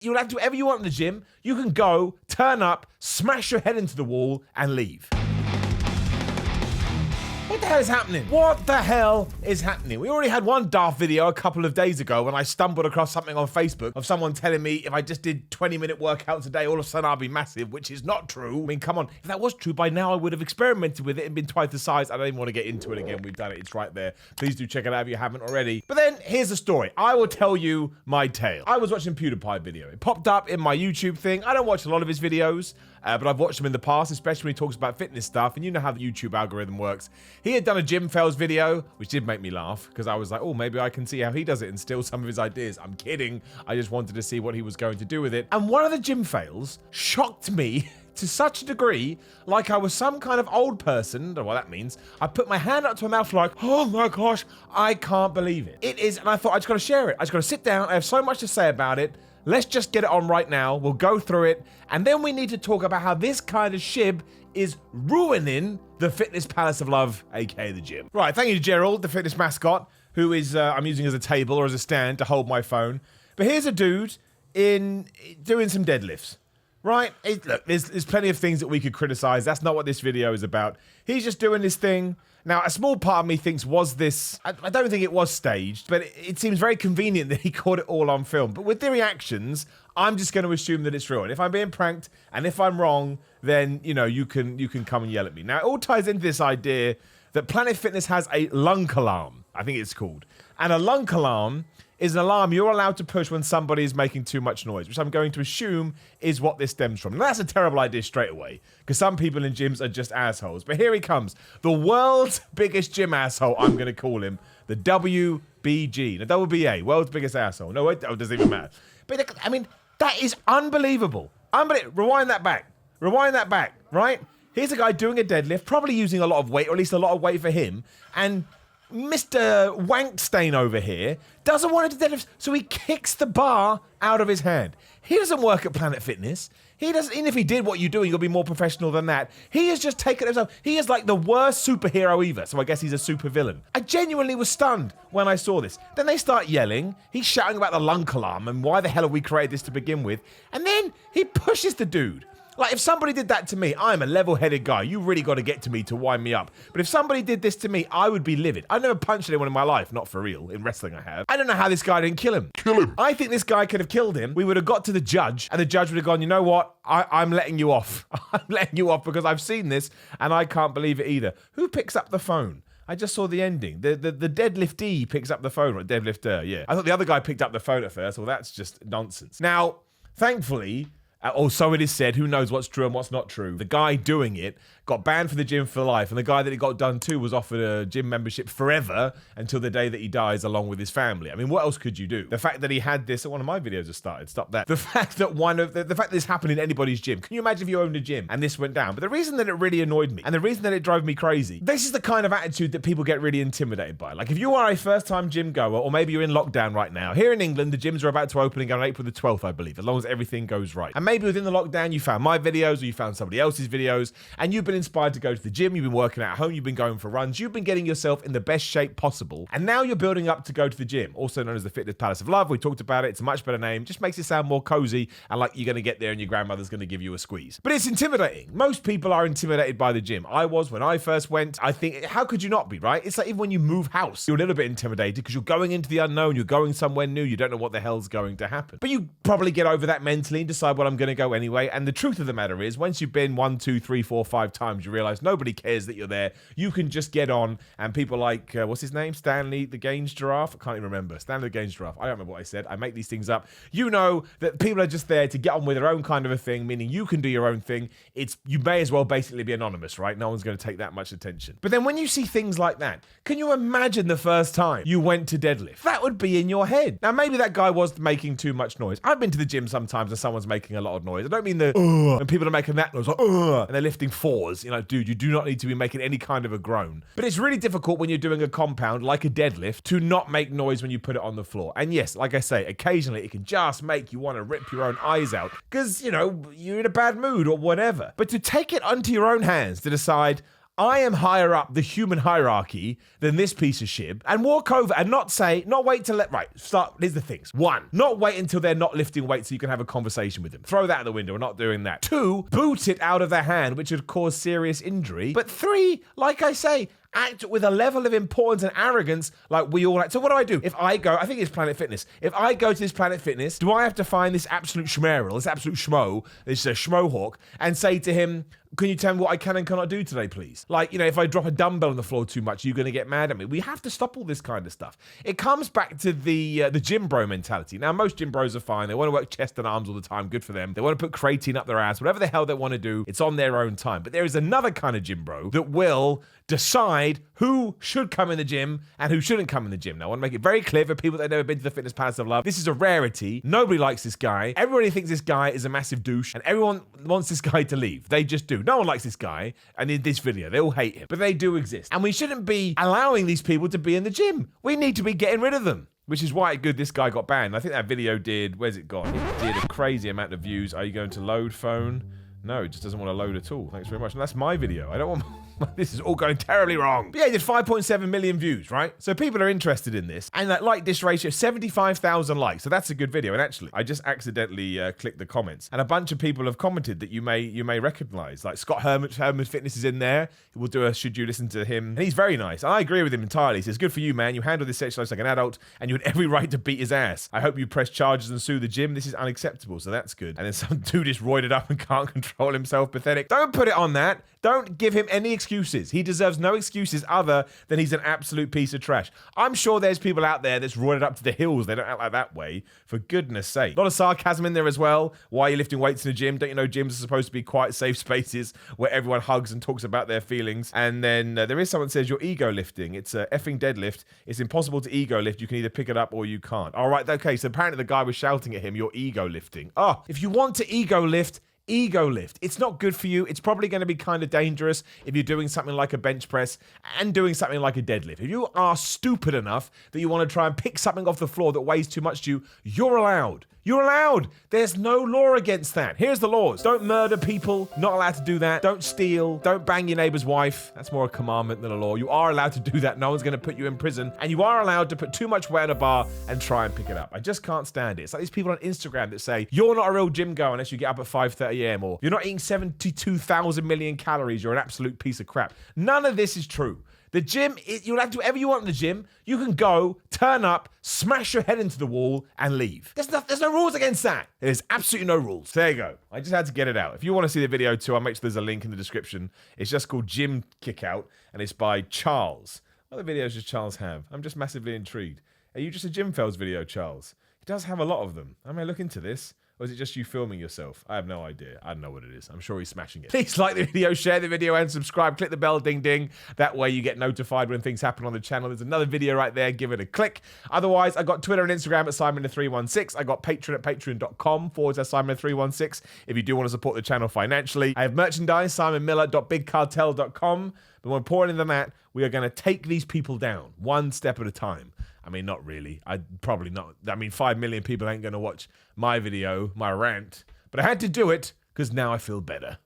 You'll have to do whatever you want in the gym. You can go, turn up, smash your head into the wall, and leave. What the hell is happening? What the hell is happening? We already had one daft video a couple of days ago when I stumbled across something on Facebook of someone telling me if I just did 20-minute workouts a day, all of a sudden I'll be massive, which is not true. I mean, come on. If that was true, by now I would have experimented with it and been twice the size. I don't even want to get into it again. We've done it. It's right there. Please do check it out if you haven't already. But then, here's the story. I will tell you my tale. I was watching Pewdiepie video. It popped up in my YouTube thing. I don't watch a lot of his videos. But I've watched him in the past, especially when he talks about fitness stuff, and you know how the YouTube algorithm works. He had done a gym fails video, which did make me laugh, because I was like, oh, maybe I can see how he does it and steal some of his ideas. I'm kidding. I just wanted to see what he was going to do with it. And one of the gym fails shocked me to such a degree, like I was some kind of old person. I don't know what that means. I put my hand up to my mouth like, oh my gosh, I can't believe it. It is, and I thought, I just got to share it. I just got to sit down. I have so much to say about it. Let's just get it on right now. We'll go through it. And then we need to talk about how this kind of shib is ruining the fitness palace of love, aka the gym. Right, thank you to Gerald, the fitness mascot, who is I'm using as a table or as a stand to hold my phone. But here's a dude doing some deadlifts. Right? Look, there's plenty of things that we could criticize. That's not what this video is about. He's just doing this thing. Now, a small part of me thinks, I don't think it was staged, but it seems very convenient that he caught it all on film. But with the reactions, I'm just going to assume that it's real. And if I'm being pranked, and if I'm wrong, then, you know, you can come and yell at me. Now, it all ties into this idea that Planet Fitness has a lunk alarm, I think it's called. And a lunk alarm is an alarm you're allowed to push when somebody is making too much noise, which I'm going to assume is what this stems from. Now, that's a terrible idea straight away, because some people in gyms are just assholes. But here he comes, the world's biggest gym asshole, I'm going to call him, the WBG. Now, WBA, world's biggest asshole. No, it doesn't even matter. But, I mean, that is unbelievable. Rewind that back, right? Here's a guy doing a deadlift, probably using a lot of weight, or at least a lot of weight for him, and Mr. Wankstain over here doesn't want to deadlift, so he kicks the bar out of his hand. He doesn't work at Planet Fitness. He doesn't, even if he did what you're doing, you'll be more professional than that. He has just taken it himself. He is like the worst superhero either, so I guess he's a super villain. I genuinely was stunned when I saw this. Then they start yelling. He's shouting about the lunk alarm and why the hell have we created this to begin with. And then he pushes the dude. Like, if somebody did that to me, I'm a level-headed guy. You really got to get to me to wind me up. But if somebody did this to me, I would be livid. I've never punched anyone in my life. Not for real. In wrestling, I have. I don't know how this guy didn't kill him. I think this guy could have killed him. We would have got to the judge, and the judge would have gone, you know what? I'm letting you off. I'm letting you off because I've seen this, and I can't believe it either. Who picks up the phone? I just saw the ending. The deadliftee picks up the phone. Or deadlifter, yeah. I thought the other guy picked up the phone at first. Well, that's just nonsense. Now, thankfully, or so it is said, who knows what's true and what's not true. The guy doing it got banned from the gym for life, and the guy that it got done to was offered a gym membership forever until the day that he dies along with his family. I mean, what else could you do? The fact that he had this, one of my videos has started, stop that. The fact that the fact that this happened in anybody's gym. Can you imagine if you owned a gym and this went down? But the reason that it really annoyed me, and the reason that it drove me crazy, this is the kind of attitude that people get really intimidated by. Like, if you are a first-time gym goer, or maybe you're in lockdown right now, here in England, the gyms are about to open again on April the 12th, I believe, as long as everything goes right. And maybe within the lockdown, you found my videos, or you found somebody else's videos, and you've been inspired to go to the gym, you've been working out at home, you've been going for runs, you've been getting yourself in the best shape possible, and now you're building up to go to the gym, also known as the Fitness Palace of Love. We talked about it. It's a much better name, just makes it sound more cozy and like you're going to get there and your grandmother's going to give you a squeeze. But it's intimidating. Most people are intimidated by the gym. I was when I first went. I think, how could you not be, right? It's like even when you move house, you're a little bit intimidated because you're going into the unknown, you're going somewhere new, you don't know what the hell's going to happen. But you probably get over that mentally and decide, well, I'm going to go anyway. And the truth of the matter is, once you've been 1, 2, 3, 4, 5 times, you realize nobody cares that you're there. You can just get on, and people like, what's his name? Stanley the Gaines Giraffe? I can't even remember. Stanley the Gaines Giraffe. I don't remember what I said. I make these things up. You know that people are just there to get on with their own kind of a thing, meaning you can do your own thing. You may as well basically be anonymous, right? No one's going to take that much attention. But then when you see things like that, can you imagine the first time you went to deadlift? That would be in your head. Now, maybe that guy was making too much noise. I've been to the gym sometimes and someone's making a lot of noise. I don't mean when people are making that noise, like, and they're lifting fours. You know, dude, you do not need to be making any kind of a groan. But it's really difficult when you're doing a compound like a deadlift to not make noise when you put it on the floor. And yes, like I say, occasionally it can just make you want to rip your own eyes out because, you know, you're in a bad mood or whatever. But to take it onto your own hands to decide, I am higher up the human hierarchy than this piece of shit, and walk over and not wait to start. Here's the things. 1, not wait until they're not lifting weights so you can have a conversation with them. Throw that out the window. We're not doing that. 2, boot it out of their hand, which would cause serious injury. But 3, like I say, act with a level of importance and arrogance like we all act. So what do? If I go, I think it's Planet Fitness. If I go to this Planet Fitness, do I have to find this absolute schmeril, this absolute schmo, this schmohawk, and say to him, can you tell me what I can and cannot do today, please? Like, if I drop a dumbbell on the floor too much, you're going to get mad at me. We have to stop all this kind of stuff. It comes back to the gym bro mentality. Now, most gym bros are fine. They want to work chest and arms all the time. Good for them. They want to put creatine up their ass. Whatever the hell they want to do, it's on their own time. But there is another kind of gym bro that will decide who should come in the gym and who shouldn't come in the gym. Now, I want to make it very clear for people that have never been to the fitness palace of love. This is a rarity. Nobody likes this guy. Everybody thinks this guy is a massive douche, and everyone wants this guy to leave. They just do. No one likes this guy, and in this video, they all hate him. But they do exist. And we shouldn't be allowing these people to be in the gym. We need to be getting rid of them. Which is why good this guy got banned. I think that video where's it gone? It did a crazy amount of views. Are you going to load phone? No, it just doesn't want to load at all. Thanks very much. And that's my video. I don't want... This is all going terribly wrong. But yeah, it did 5.7 million views, right? So people are interested in this. And that like dish ratio, 75,000 likes. So that's a good video. And actually, I just accidentally clicked the comments. And a bunch of people have commented that you may recognize. Like Scott Herman's Fitness is in there. We'll do a should you listen to him. And he's very nice. And I agree with him entirely. He says, good for you, man. You handle this sexual life like an adult. And you had every right to beat his ass. I hope you press charges and sue the gym. This is unacceptable. So that's good. And then some dude is roided up and can't control himself. Pathetic. Don't put it on that. Don't give him any excuses. He deserves no excuses other than he's an absolute piece of trash. I'm sure there's people out there that's roided up to the hills. They don't act like that way. For goodness sake. A lot of sarcasm in there as well. Why are you lifting weights in the gym? Don't you know gyms are supposed to be quite safe spaces where everyone hugs and talks about their feelings? And then there is someone that says you're ego lifting. It's a effing deadlift. It's impossible to ego lift. You can either pick it up or you can't. All right, okay. So apparently the guy was shouting at him, you're ego lifting. Oh, if you want to ego lift, it's not good for you. It's probably going to be kind of dangerous if you're doing something like a bench press and doing something like a deadlift. If you are stupid enough that you want to try and pick something off the floor that weighs too much to you, you're allowed. You're allowed. There's no law against that. Here's the laws. Don't murder people. Not allowed to do that. Don't steal. Don't bang your neighbor's wife. That's more a commandment than a law. You are allowed to do that. No one's going to put you in prison. And you are allowed to put too much weight on a bar and try and pick it up. I just can't stand it. It's like these people on Instagram that say, you're not a real gym goer unless you get up at 5:30 a.m. or you're not eating 72,000 million calories. You're an absolute piece of crap. None of this is true. The gym, you'll have to do whatever you want in the gym. You can go, turn up, smash your head into the wall, and leave. There's no rules against that. There's absolutely no rules. There you go. I just had to get it out. If you want to see the video too, I'll make sure there's a link in the description. It's just called Gym Kickout, and it's by Charles. What other videos does Charles have? I'm just massively intrigued. Are you just a Gym Fails video, Charles? He does have a lot of them. I may look into this. Or is it just you filming yourself? I have no idea. I don't know what it is. I'm sure he's smashing it. Please like the video, share the video, and subscribe. Click the bell, ding, ding. That way you get notified when things happen on the channel. There's another video right there. Give it a click. Otherwise, I got Twitter and Instagram at Simon316. I got Patreon at patreon.com/Simon316 if you do want to support the channel financially. I have merchandise, simonmiller.bigcartel.com. But more important than that, we are going to take these people down one step at a time. I mean, not really. I'd probably not. I mean, 5 million people ain't going to watch my video, my rant. But I had to do it because now I feel better.